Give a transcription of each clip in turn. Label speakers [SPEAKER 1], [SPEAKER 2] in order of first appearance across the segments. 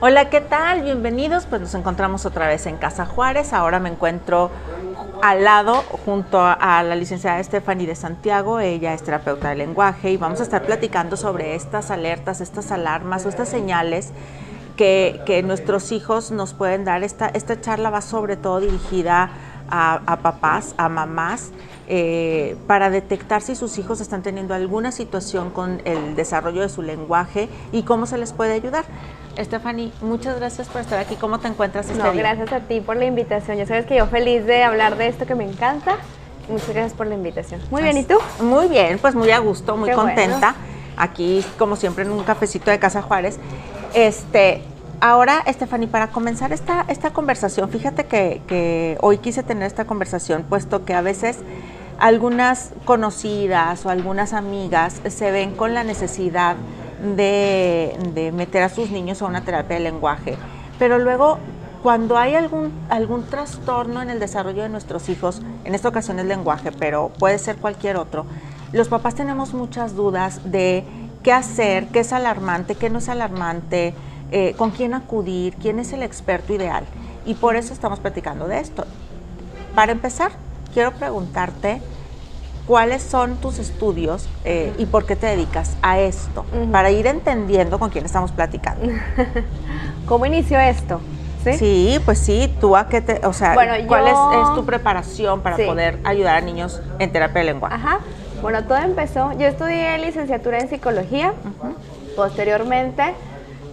[SPEAKER 1] Hola, ¿qué tal? Bienvenidos. Pues nos encontramos otra vez en Casa Juárez. Ahora me encuentro al lado junto a la licenciada Stephanie de Santiago. Ella es terapeuta de lenguaje y vamos a estar platicando sobre estas alertas, estas alarmas o estas señales que nuestros hijos nos pueden dar. Esta charla va sobre todo dirigida a papás, a mamás, para detectar si sus hijos están teniendo alguna situación con el desarrollo de su lenguaje y cómo se les puede ayudar. Stephanie, muchas gracias por estar aquí. ¿Cómo te encuentras este día?
[SPEAKER 2] Gracias a ti por la invitación. Ya sabes que yo feliz de hablar de esto que me encanta. Muchas gracias por la invitación. Muy bien, ¿y tú?
[SPEAKER 1] Muy bien, pues muy a gusto, muy contenta.
[SPEAKER 2] Bueno.
[SPEAKER 1] Aquí, como siempre, en un cafecito de Casa Juárez. Ahora, Stephanie, para comenzar esta conversación, fíjate que hoy quise tener esta conversación, puesto que a veces algunas conocidas o algunas amigas se ven con la necesidad de meter a sus niños a una terapia de lenguaje, pero luego cuando hay algún trastorno en el desarrollo de nuestros hijos, en esta ocasión es lenguaje, pero puede ser cualquier otro, los papás tenemos muchas dudas de qué hacer, qué es alarmante, qué no es alarmante, con quién acudir, quién es el experto ideal, y por eso estamos platicando de esto. Para empezar, quiero preguntarte ¿cuáles son tus estudios y por qué te dedicas a esto? Para ir entendiendo con quién estamos platicando.
[SPEAKER 2] ¿Cómo inició esto?
[SPEAKER 1] Sí, pues sí, tú a qué te, o sea,
[SPEAKER 2] bueno,
[SPEAKER 1] ¿cuál es tu preparación para poder ayudar a niños en terapia de lenguaje?
[SPEAKER 2] Ajá. Bueno, todo empezó, yo estudié licenciatura en psicología, posteriormente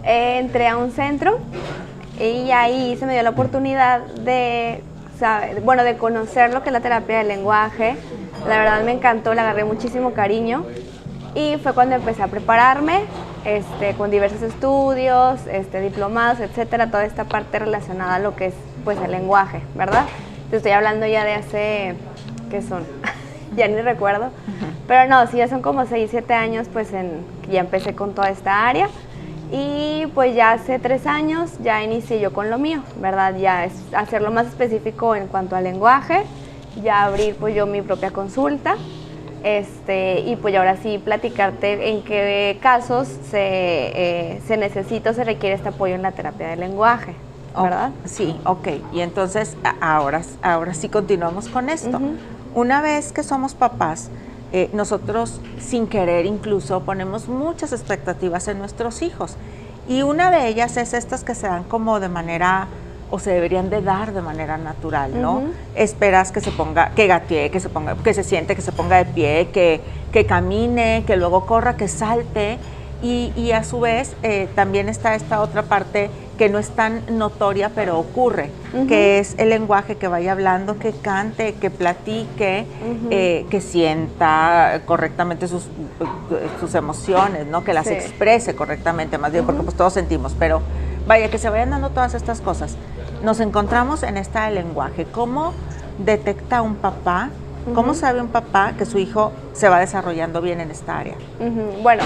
[SPEAKER 2] entré a un centro y ahí se me dio la oportunidad de conocer lo que es la terapia del lenguaje. La verdad me encantó, le agarré muchísimo cariño y fue cuando empecé a prepararme con diversos estudios, diplomados, etcétera, toda esta parte relacionada a lo que es pues el lenguaje, ¿verdad? Te estoy hablando ya de hace, ¿qué son? Ya ni recuerdo, pero no, sí, ya son como 6, 7 años pues que ya empecé con toda esta área. Y pues ya hace 3 años ya inicié yo con lo mío, ¿verdad? Ya es hacerlo más específico en cuanto al lenguaje, ya abrir pues yo mi propia consulta, y pues ahora sí platicarte en qué casos se necesita o se requiere este apoyo en la terapia del lenguaje, ¿verdad?
[SPEAKER 1] Sí, ok. Y entonces ahora sí continuamos con esto. Una vez que somos papás, nosotros sin querer incluso ponemos muchas expectativas en nuestros hijos y una de ellas es estas que se dan como de manera o se deberían de dar de manera natural, ¿no? Esperas que se ponga, que gatee, que se ponga, que se siente, que se ponga de pie, que camine, que luego corra, que salte y a su vez también está esta otra parte que no es tan notoria, pero ocurre, que es el lenguaje, que vaya hablando, que cante, que platique, que sienta correctamente sus emociones, ¿no? Que las exprese correctamente, más bien, porque pues todos sentimos, pero vaya, que se vayan dando todas estas cosas. Nos encontramos en esta del lenguaje. ¿Cómo detecta un papá, cómo sabe un papá que su hijo se va desarrollando bien en esta área?
[SPEAKER 2] Bueno,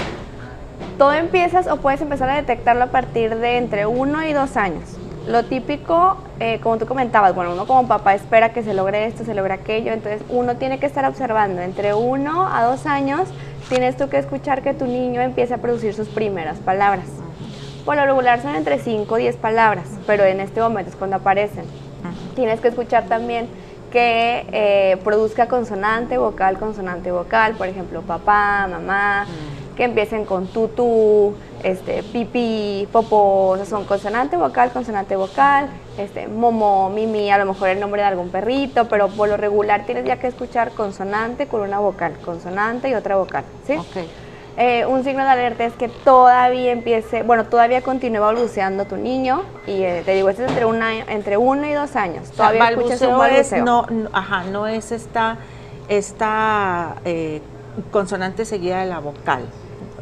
[SPEAKER 2] todo empiezas o puedes empezar a detectarlo a partir de entre 1 y 2 años. Lo típico, como tú comentabas, bueno, uno como papá espera que se logre esto, se logre aquello, entonces uno tiene que estar observando. Entre 1 a 2 años tienes tú que escuchar que tu niño empiece a producir sus primeras palabras. Por lo regular son entre 5 o 10 palabras, pero en este momento es cuando aparecen. Tienes que escuchar también que produzca consonante, vocal, por ejemplo, papá, mamá, que empiecen con tutú, pipí, popó, o sea, son consonante, vocal, momo, mimi, a lo mejor el nombre de algún perrito, pero por lo regular tienes ya que escuchar consonante con una vocal, consonante y otra vocal, ¿sí?
[SPEAKER 1] Okay.
[SPEAKER 2] Un signo de alerta es que todavía continúa balbuceando tu niño y te digo, esto es entre 1 y 2 años. Todavía escuchas un balbuceo.
[SPEAKER 1] No es esta consonante seguida de la vocal.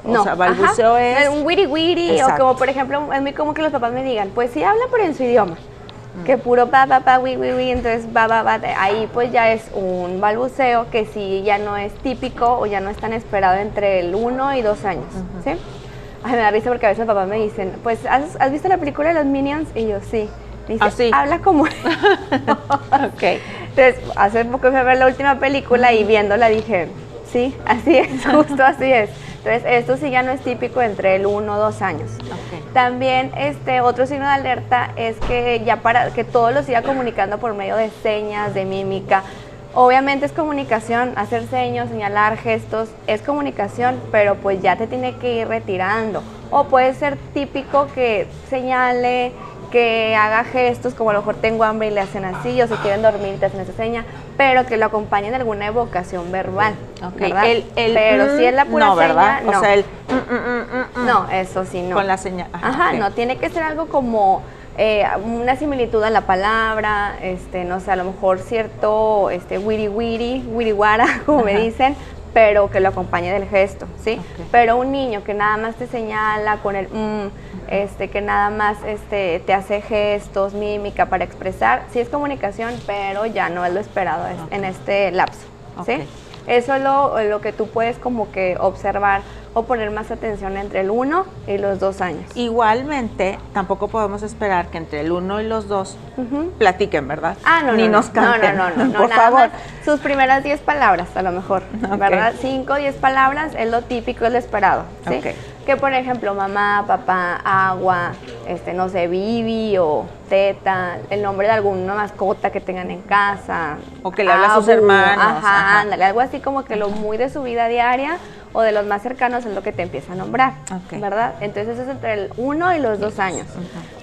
[SPEAKER 1] O sea, balbuceo es
[SPEAKER 2] un wiri wiri, o como por ejemplo, es muy común que los papás me digan, pues sí habla pero en su idioma. Que puro pa, pa, pa, wi, wi, wi, entonces ba, ba, ba, ahí pues ya es un balbuceo que sí ya no es típico o ya no es tan esperado entre el 1 y 2 años, ¿sí? Ay, me da risa porque a veces los papás me dicen, pues, ¿has visto la película de los Minions? Y yo, sí. Dice,
[SPEAKER 1] ¿sí?
[SPEAKER 2] Habla como...
[SPEAKER 1] Okay.
[SPEAKER 2] Entonces, hace poco fui a ver la última película y viéndola dije, sí, así es, justo así es. Entonces, esto sí ya no es típico entre el 1 o 2 años.
[SPEAKER 1] Okay.
[SPEAKER 2] También otro signo de alerta es que ya para que todo lo siga comunicando por medio de señas, de mímica. Obviamente es comunicación, hacer señas, señalar gestos, es comunicación, pero pues ya te tiene que ir retirando. O puede ser típico que señale, que haga gestos, como a lo mejor tengo hambre y le hacen así, o si quieren dormir te hacen esa seña, pero que lo acompañen de alguna evocación verbal, ¿verdad? Pero si es la pura
[SPEAKER 1] no,
[SPEAKER 2] seña,
[SPEAKER 1] ¿verdad?
[SPEAKER 2] no.
[SPEAKER 1] O sea,
[SPEAKER 2] no, eso sí, no.
[SPEAKER 1] Con la señal.
[SPEAKER 2] Ajá,
[SPEAKER 1] okay.
[SPEAKER 2] No, tiene que ser algo como una similitud a la palabra, no sé, a lo mejor cierto wiri-wara, como me dicen, pero que lo acompañe del gesto, ¿sí? Okay. Pero un niño que nada más te señala con el que nada más te hace gestos, mímica para expresar, sí es comunicación, pero ya no es lo esperado en este lapso, ¿sí? Eso es lo que tú puedes como que observar o poner más atención entre el 1 y los 2 años.
[SPEAKER 1] Igualmente, tampoco podemos esperar que entre el 1 y los 2 platiquen, ¿verdad?
[SPEAKER 2] Ni
[SPEAKER 1] nos canten.
[SPEAKER 2] No,
[SPEAKER 1] por
[SPEAKER 2] nada
[SPEAKER 1] favor.
[SPEAKER 2] Más sus primeras 10 palabras, a lo mejor, ¿verdad? 5 o 10 palabras es lo típico, es lo esperado, ¿sí? Que, por ejemplo, mamá, papá, agua, no sé, bibi o teta, el nombre de alguna mascota que tengan en casa.
[SPEAKER 1] O que le habla a sus hermanos.
[SPEAKER 2] Ándale, algo así como que lo muy de su vida diaria o de los más cercanos es lo que te empieza a nombrar, ¿verdad? Entonces eso es entre el 1 y los 2 años.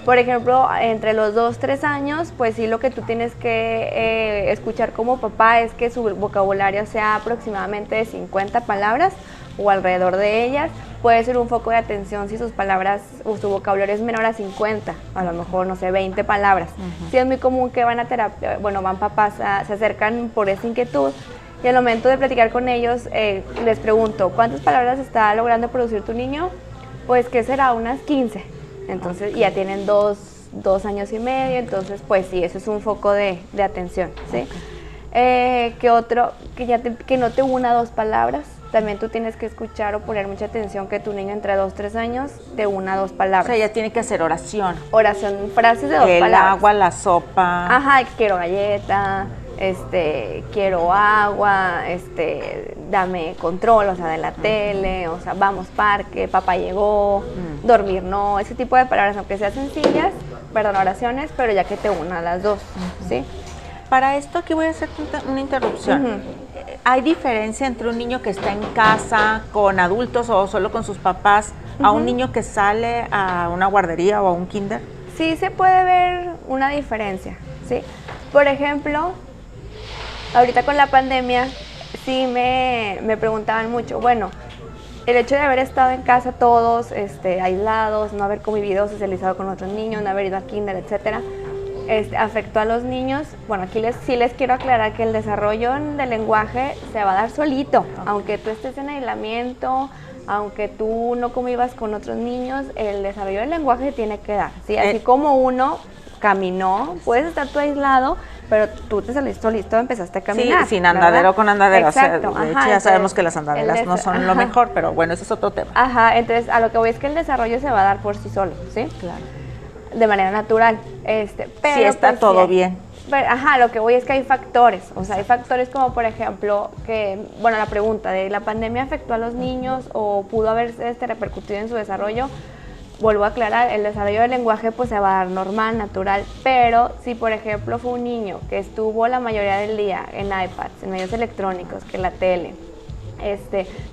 [SPEAKER 2] Por ejemplo, entre los 2, 3 años, pues sí lo que tú tienes que escuchar como papá es que su vocabulario sea aproximadamente de 50 palabras o alrededor de ellas. Puede ser un foco de atención si sus palabras o su vocabulario es menor a 50, a lo mejor, no sé, 20 palabras. Sí es muy común que van a terapia, van papás, se acercan por esa inquietud. Y al momento de platicar con ellos, les pregunto, ¿cuántas palabras está logrando producir tu niño? Pues, ¿qué será? Unas 15. Entonces, ya tienen 2 años y medio, entonces, pues sí, eso es un foco de atención, ¿sí? ¿Qué otro? Que no te una 2 palabras. También tú tienes que escuchar o poner mucha atención que tu niño entre 2, 3 años te una 2 palabras.
[SPEAKER 1] O sea, ya tiene que hacer oración.
[SPEAKER 2] Oración, frases de 2 palabras.
[SPEAKER 1] El agua, la sopa.
[SPEAKER 2] Ajá, quiero galleta. Quiero agua, dame control, o sea, de la tele, o sea, vamos parque, papá llegó, dormir no, ese tipo de palabras, aunque sean sencillas, oraciones, pero ya que te una las 2, ¿sí?
[SPEAKER 1] Para esto aquí voy a hacer una interrupción. ¿Hay diferencia entre un niño que está en casa con adultos o solo con sus papás a un niño que sale a una guardería o a un kinder?
[SPEAKER 2] Sí, se puede ver una diferencia, ¿sí? Por ejemplo, ahorita con la pandemia, sí me preguntaban mucho, bueno, el hecho de haber estado en casa todos aislados, no haber convivido, socializado con otros niños, no haber ido a kinder, etcétera, afectó a los niños. Bueno, aquí sí les quiero aclarar que el desarrollo del lenguaje se va a dar solito, aunque tú estés en aislamiento, aunque tú no convivas con otros niños, el desarrollo del lenguaje se tiene que dar, ¿sí? Así como uno caminó, puedes estar tú aislado, pero tú te saliste solito, empezaste a caminar.
[SPEAKER 1] Sí, sin andadero, con andadero.
[SPEAKER 2] Exacto.
[SPEAKER 1] O sea, de hecho, ya sabemos que las andaderas no son lo mejor, pero bueno, ese es otro tema.
[SPEAKER 2] Ajá, entonces a lo que voy es que el desarrollo se va a dar por sí solo, ¿sí?
[SPEAKER 1] Claro.
[SPEAKER 2] De manera natural. Pero
[SPEAKER 1] sí está
[SPEAKER 2] pues,
[SPEAKER 1] todo bien.
[SPEAKER 2] Pero, lo que voy es que hay factores, o sea, hay factores como por ejemplo que, la pregunta de ¿la pandemia afectó a los niños o pudo haber repercutido en su desarrollo? Vuelvo a aclarar, el desarrollo del lenguaje pues se va a dar normal, natural, pero si por ejemplo fue un niño que estuvo la mayoría del día en iPads, en medios electrónicos, que la tele,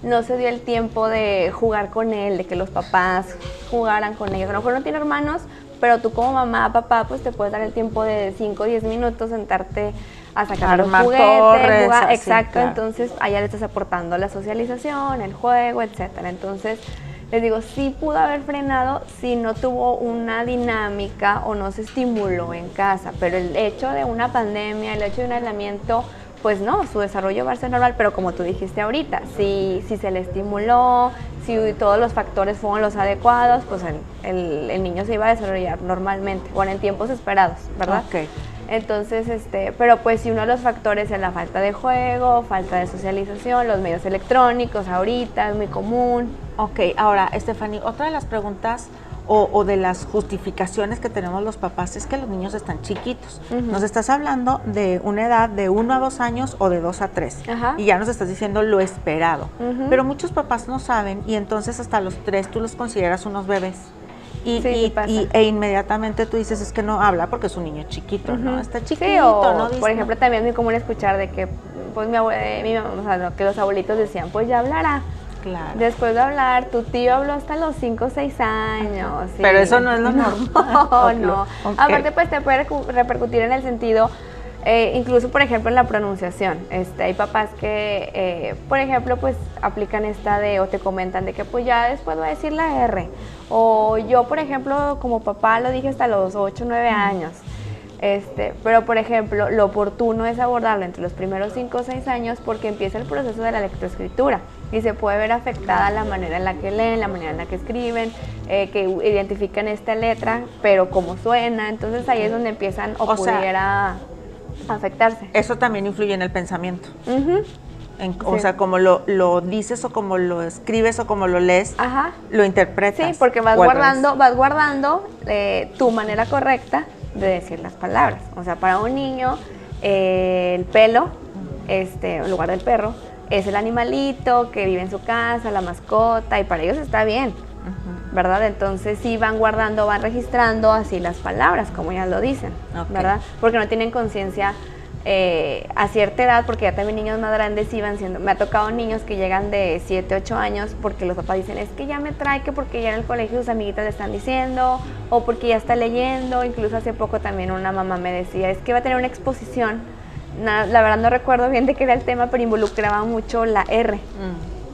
[SPEAKER 2] no se dio el tiempo de jugar con él, de que los papás jugaran con ellos, a lo mejor no tiene hermanos, pero tú como mamá, papá, pues te puedes dar el tiempo de 5 o 10 minutos, sentarte a sacar los juguetes, jugar, exacto, claro. Entonces allá le estás aportando la socialización, el juego, etcétera. Entonces les digo, sí pudo haber frenado si no tuvo una dinámica o no se estimuló en casa, pero el hecho de una pandemia, el hecho de un aislamiento, pues no, su desarrollo va a ser normal, pero como tú dijiste ahorita, si se le estimuló, si todos los factores fueron los adecuados, pues el niño se iba a desarrollar normalmente, bueno, en tiempos esperados, ¿verdad?
[SPEAKER 1] Okay.
[SPEAKER 2] Entonces, pero pues si uno de los factores es la falta de juego, falta de socialización, los medios electrónicos ahorita es muy común.
[SPEAKER 1] Ok, ahora, Stephanie, otra de las preguntas o de las justificaciones que tenemos los papás es que los niños están chiquitos. Nos estás hablando de una edad de 1 a 2 años o de 2 a 3. Y ya nos estás diciendo lo esperado. Pero muchos papás no saben y entonces hasta los 3 tú los consideras unos bebés.
[SPEAKER 2] Sí pasa.
[SPEAKER 1] E inmediatamente tú dices, es que no habla porque es un niño chiquito, ¿no? Está chiquito,
[SPEAKER 2] Sí, o,
[SPEAKER 1] ¿no?
[SPEAKER 2] por ejemplo, también es muy común escuchar de que, pues, o sea, que los abuelitos decían, pues ya hablará.
[SPEAKER 1] Claro.
[SPEAKER 2] Después de hablar, tu tío habló hasta los 5 o 6 años. Sí.
[SPEAKER 1] Pero eso no es lo normal.
[SPEAKER 2] No. Okay. Aparte, pues te puede repercutir en el sentido, incluso, por ejemplo, en la pronunciación. Hay papás que, por ejemplo, pues aplican esta o te comentan de que pues ya después voy a decir la R. O yo, por ejemplo, como papá lo dije hasta los 8 o 9 años. Pero por ejemplo, lo oportuno es abordarlo entre los primeros 5 o 6 años porque empieza el proceso de la lectoescritura y se puede ver afectada la manera en la que leen, la manera en la que escriben, que identifican esta letra, pero cómo suena. Entonces ahí es donde empiezan o pudiera afectarse.
[SPEAKER 1] Eso también influye en el pensamiento. O
[SPEAKER 2] Sí.
[SPEAKER 1] sea, como lo dices o como lo escribes o como lo lees, lo interpretas.
[SPEAKER 2] Sí, porque vas guardando tu manera correcta de decir las palabras. O sea, para un niño, el pelo, en lugar del perro, es el animalito que vive en su casa, la mascota, y para ellos está bien, ¿verdad? Entonces sí van guardando, van registrando así las palabras, como ya lo dicen, ¿verdad? Porque no tienen conciencia a cierta edad, porque ya también niños más grandes iban siendo, me ha tocado niños que llegan de 7, 8 años porque los papás dicen, es que ya me trae, que porque ya en el colegio sus amiguitas le están diciendo, o porque ya está leyendo. Incluso hace poco también una mamá me decía, es que va a tener una exposición, la verdad no recuerdo bien de qué era el tema, pero involucraba mucho la R,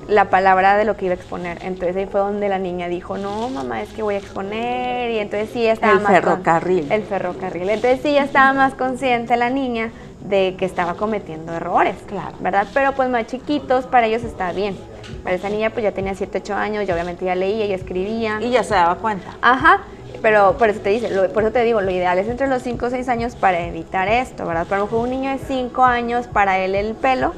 [SPEAKER 2] la palabra de lo que iba a exponer. Entonces ahí fue donde la niña dijo, no mamá, es que voy a exponer, y entonces sí ya estaba
[SPEAKER 1] el ferrocarril.
[SPEAKER 2] Entonces sí ya estaba más consciente la niña de que estaba cometiendo errores,
[SPEAKER 1] claro,
[SPEAKER 2] ¿verdad? Pero pues más chiquitos, para ellos está bien. Para esa niña pues ya tenía 7, 8 años, y obviamente ya leía y escribía.
[SPEAKER 1] Y ya se daba cuenta.
[SPEAKER 2] Pero por eso te digo, lo ideal es entre los 5 o 6 años para evitar esto, ¿verdad? Pero a lo mejor un niño de 5 años, para él el pelo,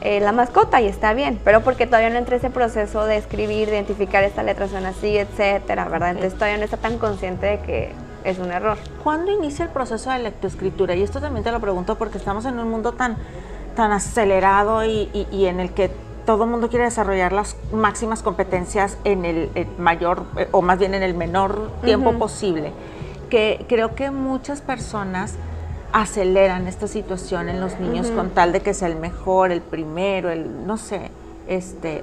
[SPEAKER 2] la mascota, y está bien, pero porque todavía no entra ese proceso de escribir, de identificar esta letra suena así, etcétera, ¿verdad? Entonces todavía no está tan consciente de que es un error.
[SPEAKER 1] ¿Cuándo inicia el proceso de lectoescritura? Y esto también te lo pregunto porque estamos en un mundo tan acelerado y en el que todo el mundo quiere desarrollar las máximas competencias en el mayor, o más bien en el menor tiempo posible, que creo que muchas personas aceleran esta situación en los niños con tal de que sea el mejor, el primero, no sé,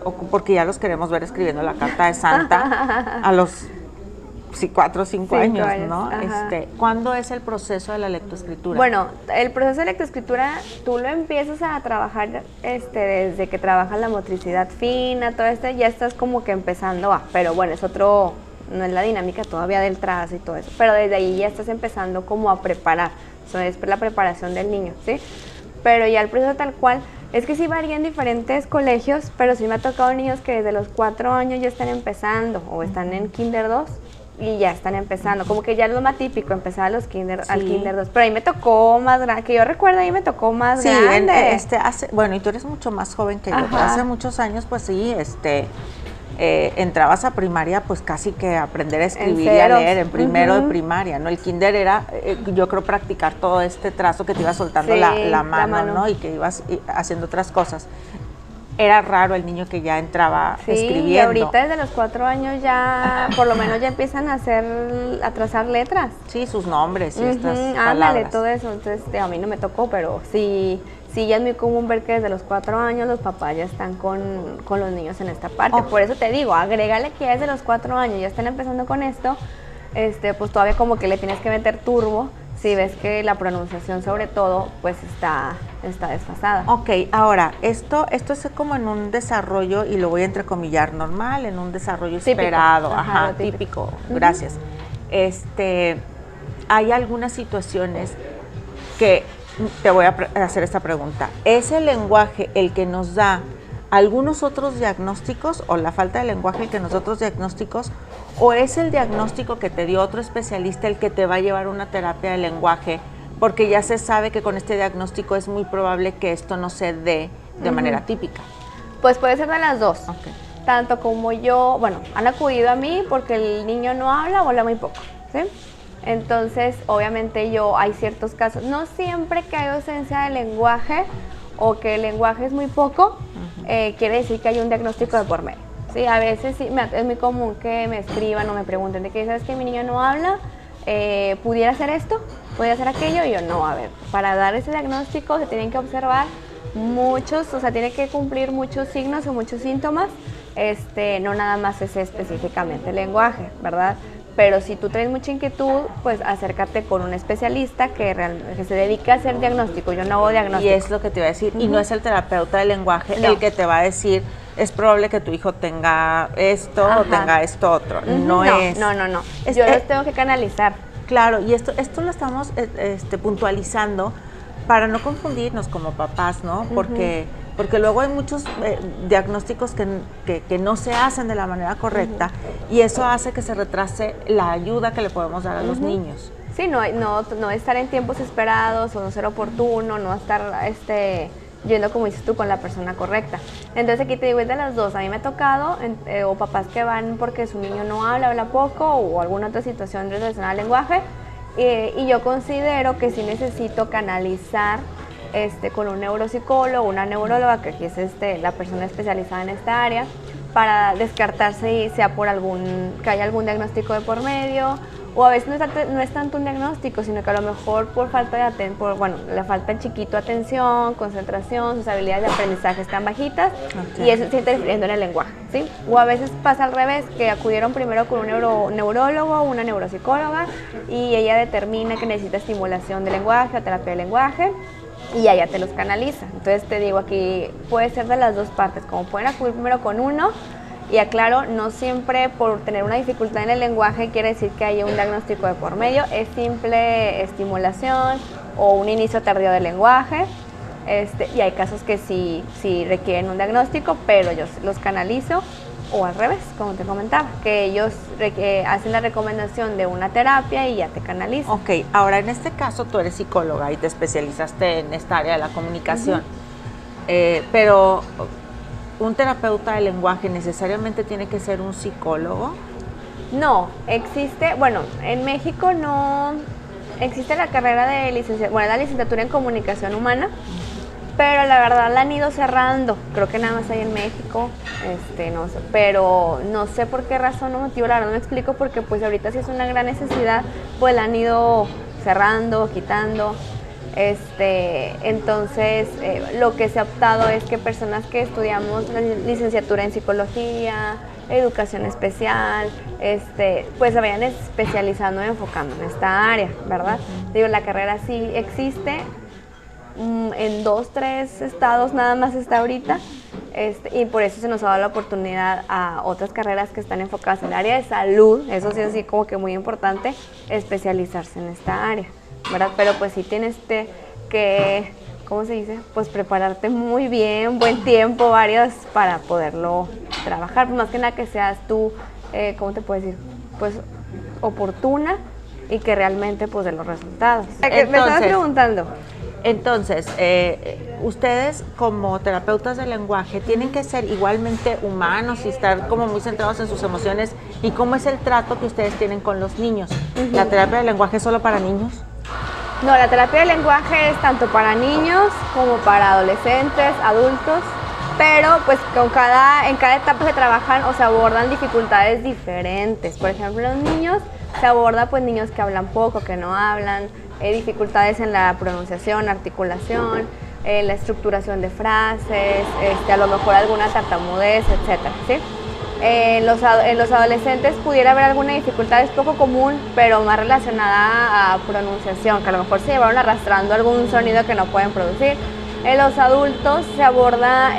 [SPEAKER 1] o porque ya los queremos ver escribiendo la carta de Santa a los 4 o 5 años, ¿no? ¿Cuándo es el proceso de la lectoescritura?
[SPEAKER 2] Bueno, el proceso de lectoescritura tú lo empiezas a trabajar desde que trabajas la motricidad fina, todo ya estás como que empezando pero bueno, no es la dinámica todavía del trazo y todo eso, pero desde ahí ya estás empezando como a preparar, eso es la preparación del niño, ¿sí? Pero ya el proceso tal cual, es que sí varía en diferentes colegios, pero sí me ha tocado niños que desde los 4 años ya están empezando, o están en Kinder 2, y ya están empezando, como que ya es lo más típico, empezar al Kinder 2, pero ahí me tocó más grande, que yo recuerdo ahí me tocó más grande.
[SPEAKER 1] Bueno, y tú eres mucho más joven que yo, pero hace muchos años, pues sí, entrabas a primaria, pues casi que aprender a escribir y a leer en primero de primaria, ¿no? El Kinder era, yo creo, practicar todo este trazo que te iba soltando la mano, ¿no? Y que ibas haciendo otras cosas. Era raro el niño que ya entraba escribiendo.
[SPEAKER 2] Y ahorita desde los 4 años ya, por lo menos ya empiezan a trazar letras.
[SPEAKER 1] Sí, sus nombres y estas palabras.
[SPEAKER 2] Todo eso. Entonces, a mí no me tocó, pero sí ya es muy común ver que desde los 4 años los papás ya están con los niños en esta parte. Por eso te digo, agrégale que ya desde los 4 años ya están empezando con esto, pues todavía como que le tienes que meter turbo, si ves que la pronunciación sobre todo pues está desfasada.
[SPEAKER 1] Ok, ahora, esto es como en un desarrollo, y lo voy a entrecomillar, normal, en un desarrollo típico. Esperado, típico, gracias. Hay algunas situaciones que te voy a hacer esta pregunta. ¿Es el lenguaje el que nos da algunos otros diagnósticos, o la falta de lenguaje el que nos da otros diagnósticos, o es el diagnóstico que te dio otro especialista el que te va a llevar una terapia de lenguaje, porque ya se sabe que con este diagnóstico es muy probable que esto no se dé de manera típica?
[SPEAKER 2] Pues puede ser de las dos. Tanto como yo, bueno, han acudido a mí porque el niño no habla o habla muy poco, ¿sí? Entonces, obviamente hay ciertos casos, no siempre que hay ausencia de lenguaje o que el lenguaje es muy poco, quiere decir que hay un diagnóstico de por medio, ¿sí? Sí, a veces sí, es muy común que me escriban o me pregunten de que, ¿sabes que mi niño no habla? ¿Pudiera hacer esto? ¿Pudiera hacer aquello? Y yo, no, a ver, para dar ese diagnóstico se tienen que observar muchos, o sea, tiene que cumplir muchos signos o muchos síntomas, no nada más ese específicamente el lenguaje, ¿verdad? Pero si tú traes mucha inquietud, pues acércate con un especialista que se dedica a hacer diagnóstico. Yo no hago diagnóstico.
[SPEAKER 1] Y es lo que te iba a decir, y no es el terapeuta del lenguaje el que te va a decir, es probable que tu hijo tenga esto o tenga esto otro. No.
[SPEAKER 2] Yo los tengo que canalizar.
[SPEAKER 1] Claro, y esto lo estamos puntualizando para no confundirnos como papás, ¿no? Porque luego hay muchos diagnósticos que no se hacen de la manera correcta y eso hace que se retrase la ayuda que le podemos dar a los niños.
[SPEAKER 2] Sí, no estar en tiempos esperados o no ser oportuno, no estar yendo, como dices tú, con la persona correcta. Entonces aquí te digo, es de las dos. A mí me ha tocado, o papás que van porque su niño no habla poco o alguna otra situación relacionada al lenguaje, y yo considero que sí necesito canalizar con un neuropsicólogo, una neuróloga, que aquí es la persona especializada en esta área, para descartar si sea que haya algún diagnóstico de por medio, o a veces no es tanto un diagnóstico, sino que a lo mejor por falta de le falta el chiquito atención, concentración, sus habilidades de aprendizaje están bajitas, y eso está interfiriendo en el lenguaje, ¿sí? O a veces pasa al revés, que acudieron primero con un neurólogo o una neuropsicóloga, y ella determina que necesita estimulación de lenguaje o terapia de lenguaje, y ella te los canaliza. Entonces te digo, aquí puede ser de las dos partes, como pueden acudir primero con uno, y aclaro, no siempre por tener una dificultad en el lenguaje quiere decir que haya un diagnóstico de por medio, es simple estimulación o un inicio tardío del lenguaje, y hay casos que sí requieren un diagnóstico, pero yo los canalizo, o al revés, como te comentaba, que ellos hacen la recomendación de una terapia y ya te canalizan.
[SPEAKER 1] Ok, ahora en este caso tú eres psicóloga y te especializaste en esta área de la comunicación, pero ¿un terapeuta de lenguaje necesariamente tiene que ser un psicólogo?
[SPEAKER 2] No, en México no existe la carrera de la licenciatura en comunicación humana, pero la verdad la han ido cerrando, creo que nada más hay en México, no sé, pero no sé por qué razón o motivo, la verdad no me explico, porque pues ahorita sí es una gran necesidad, pues la han ido cerrando, quitando. Entonces, lo que se ha optado es que personas que estudiamos la licenciatura en psicología, educación especial, pues se vayan especializando y enfocando en esta área, ¿verdad? Digo, la carrera sí existe, en 2, 3 estados nada más está ahorita, y por eso se nos ha dado la oportunidad a otras carreras que están enfocadas en el área de salud, eso sí es así como que muy importante, especializarse en esta área, ¿verdad? Pero pues sí tienes que, ¿cómo se dice? Pues prepararte muy bien, buen tiempo, varios, para poderlo trabajar, más que nada que seas tú, ¿cómo te puedo decir? Pues oportuna y que realmente pues de los resultados.
[SPEAKER 1] Entonces,
[SPEAKER 2] me estabas preguntando.
[SPEAKER 1] Entonces, ustedes como terapeutas del lenguaje tienen que ser igualmente humanos y estar como muy centrados en sus emociones. ¿Y cómo es el trato que ustedes tienen con los niños? ¿La terapia del lenguaje es solo para niños?
[SPEAKER 2] No, la terapia del lenguaje es tanto para niños como para adolescentes, adultos, pero pues en cada etapa se trabajan o se abordan dificultades diferentes. Por ejemplo, los niños se aborda pues niños que hablan poco, que no hablan, dificultades en la pronunciación, articulación, la estructuración de frases, a lo mejor alguna tartamudez, etcétera, ¿sí? En los adolescentes pudiera haber alguna dificultad, es poco común, pero más relacionada a pronunciación, que a lo mejor se llevaron arrastrando algún sonido que no pueden producir. En los adultos se aborda,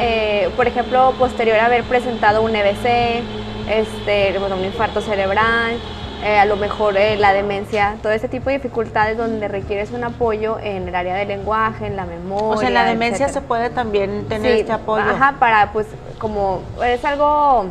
[SPEAKER 2] por ejemplo, posterior a haber presentado un EBC, un infarto cerebral, a lo mejor la demencia, todo ese tipo de dificultades donde requieres un apoyo en el área del lenguaje, en la memoria.
[SPEAKER 1] O sea, en la demencia etcétera. Se puede también tener este apoyo.
[SPEAKER 2] Ajá, para pues como es algo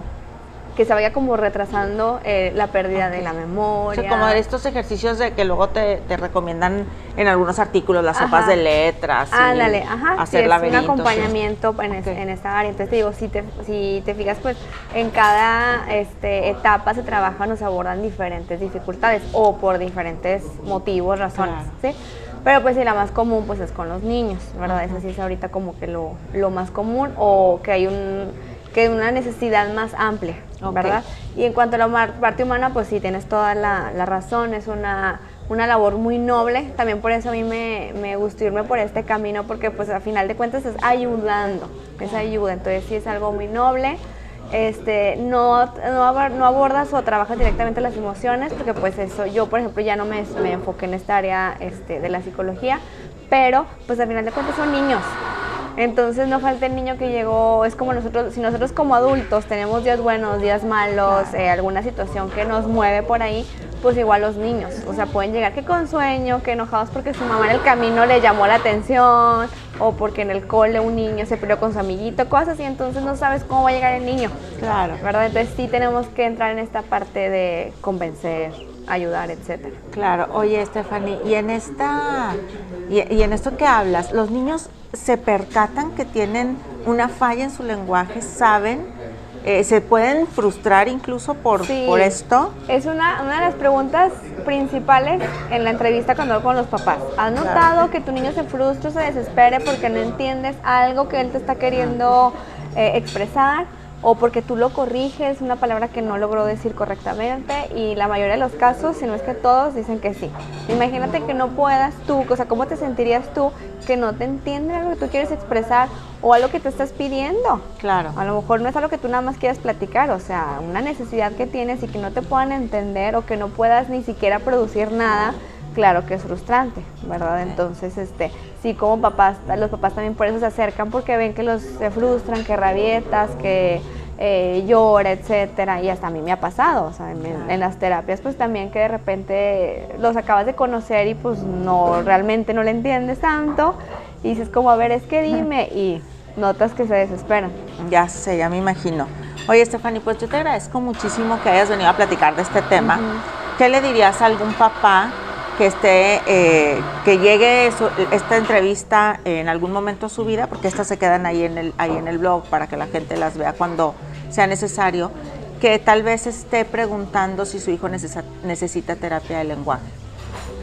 [SPEAKER 2] que se vaya como retrasando la pérdida de la memoria.
[SPEAKER 1] O sea, como estos ejercicios de que luego te recomiendan en algunos artículos, las sopas de letras.
[SPEAKER 2] Ándale,
[SPEAKER 1] hacer
[SPEAKER 2] sí,
[SPEAKER 1] laberintos.
[SPEAKER 2] Es un acompañamiento en esta área. Entonces te digo, si te fijas, pues en cada etapa se trabajan o se abordan diferentes dificultades o por diferentes motivos, razones, claro. ¿Sí? Pero pues sí, la más común pues es con los niños, ¿verdad? Eso sí es ahorita como que lo más común, o que hay que una necesidad más amplia, ¿verdad? Y en cuanto a la parte humana, pues sí, tienes toda la razón, es una labor muy noble, también por eso a mí me gustó irme por este camino, porque pues a final de cuentas es ayudando, es ayuda, entonces sí es algo muy noble. No abordas o trabajas directamente las emociones, porque pues eso, yo por ejemplo ya no me enfoqué en esta área de la psicología, pero pues al final de cuentas son niños. Entonces no falta el niño que llegó, es como nosotros, si nosotros como adultos tenemos días buenos, días malos, alguna situación que nos mueve por ahí, pues igual los niños, o sea, pueden llegar que con sueño, que enojados porque su mamá en el camino le llamó la atención, o porque en el cole un niño se peleó con su amiguito, cosas así, entonces no sabes cómo va a llegar el niño.
[SPEAKER 1] Claro.
[SPEAKER 2] ¿Verdad? Entonces sí tenemos que entrar en esta parte de convencer, ayudar, etcétera.
[SPEAKER 1] Claro. Oye, Stephanie, y en esto que hablas, los niños se percatan que tienen una falla en su lenguaje, saben, se pueden frustrar incluso por esto.
[SPEAKER 2] Es una de las preguntas principales en la entrevista cuando hablo con los papás. ¿Has notado que tu niño se frustra, se desespere porque no entiendes algo que él te está queriendo expresar? O porque tú lo corriges, una palabra que no logró decir correctamente, y la mayoría de los casos, si no es que todos, dicen que sí. Imagínate que no puedas tú, o sea, ¿cómo te sentirías tú que no te entienden algo que tú quieres expresar o algo que te estás pidiendo?
[SPEAKER 1] Claro.
[SPEAKER 2] A lo mejor no es algo que tú nada más quieras platicar, o sea, una necesidad que tienes y que no te puedan entender o que no puedas ni siquiera producir nada. Claro que es frustrante, ¿verdad? Entonces, sí, como papás, los papás también por eso se acercan, porque ven que los se frustran, que rabietas, que llora, etcétera, y hasta a mí me ha pasado, o sea, en las terapias, pues también que de repente los acabas de conocer y pues realmente no le entiendes tanto, y dices como, a ver, es que dime, y notas que se desesperan.
[SPEAKER 1] Ya sé, ya me imagino. Oye, Stephanie, pues yo te agradezco muchísimo que hayas venido a platicar de este tema. ¿Qué le dirías a algún papá que que llegue esta entrevista en algún momento de su vida, porque estas se quedan ahí en el blog para que la gente las vea cuando sea necesario, que tal vez esté preguntando si su hijo necesita terapia de lenguaje?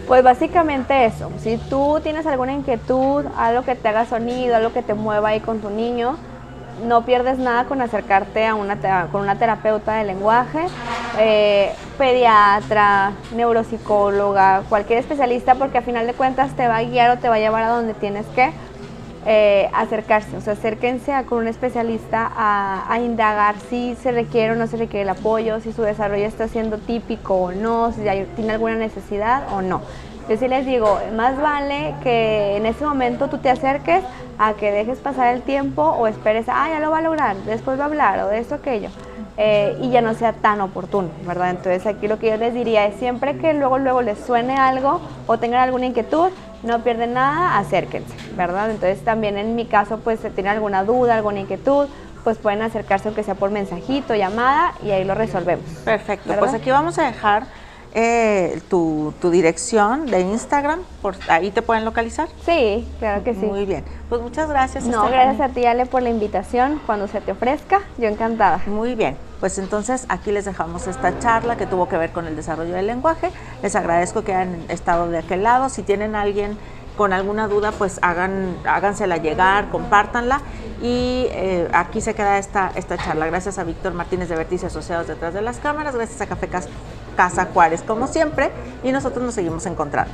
[SPEAKER 2] Pues básicamente eso, si tú tienes alguna inquietud, algo que te haga sonido, algo que te mueva ahí con tu niño, no pierdes nada con acercarte con una terapeuta de lenguaje, pediatra, neuropsicóloga, cualquier especialista, porque a final de cuentas te va a guiar o te va a llevar a donde tienes que acercarse. O sea, acérquense con un especialista a indagar si se requiere o no se requiere el apoyo, si su desarrollo está siendo típico o no, si tiene alguna necesidad o no. Yo sí les digo, más vale que en ese momento tú te acerques a que dejes pasar el tiempo o esperes, ya lo va a lograr, después va a hablar o de esto, aquello, y ya no sea tan oportuno, ¿verdad? Entonces aquí lo que yo les diría es siempre que luego les suene algo o tengan alguna inquietud, no pierden nada, acérquense, ¿verdad? Entonces también en mi caso, pues si tienen alguna duda, alguna inquietud, pues pueden acercarse aunque sea por mensajito, llamada, y ahí lo resolvemos.
[SPEAKER 1] Perfecto,
[SPEAKER 2] ¿verdad?
[SPEAKER 1] pues aquí vamos a dejar tu dirección de Instagram, por ahí te pueden localizar.
[SPEAKER 2] Sí, claro que sí.
[SPEAKER 1] Muy bien, pues muchas gracias.
[SPEAKER 2] No, gracias a ti, Ale, por la invitación. Cuando se te ofrezca, yo encantada.
[SPEAKER 1] Muy bien, pues entonces aquí les dejamos esta charla que tuvo que ver con el desarrollo del lenguaje. Les agradezco que hayan estado de aquel lado. Si tienen alguien con alguna duda, pues hágansela llegar, compártanla. Y aquí se queda esta charla. Gracias a Víctor Martínez de Vértice Asociados detrás de las cámaras, gracias a Café Casa Juárez como siempre, y nosotros nos seguimos encontrando.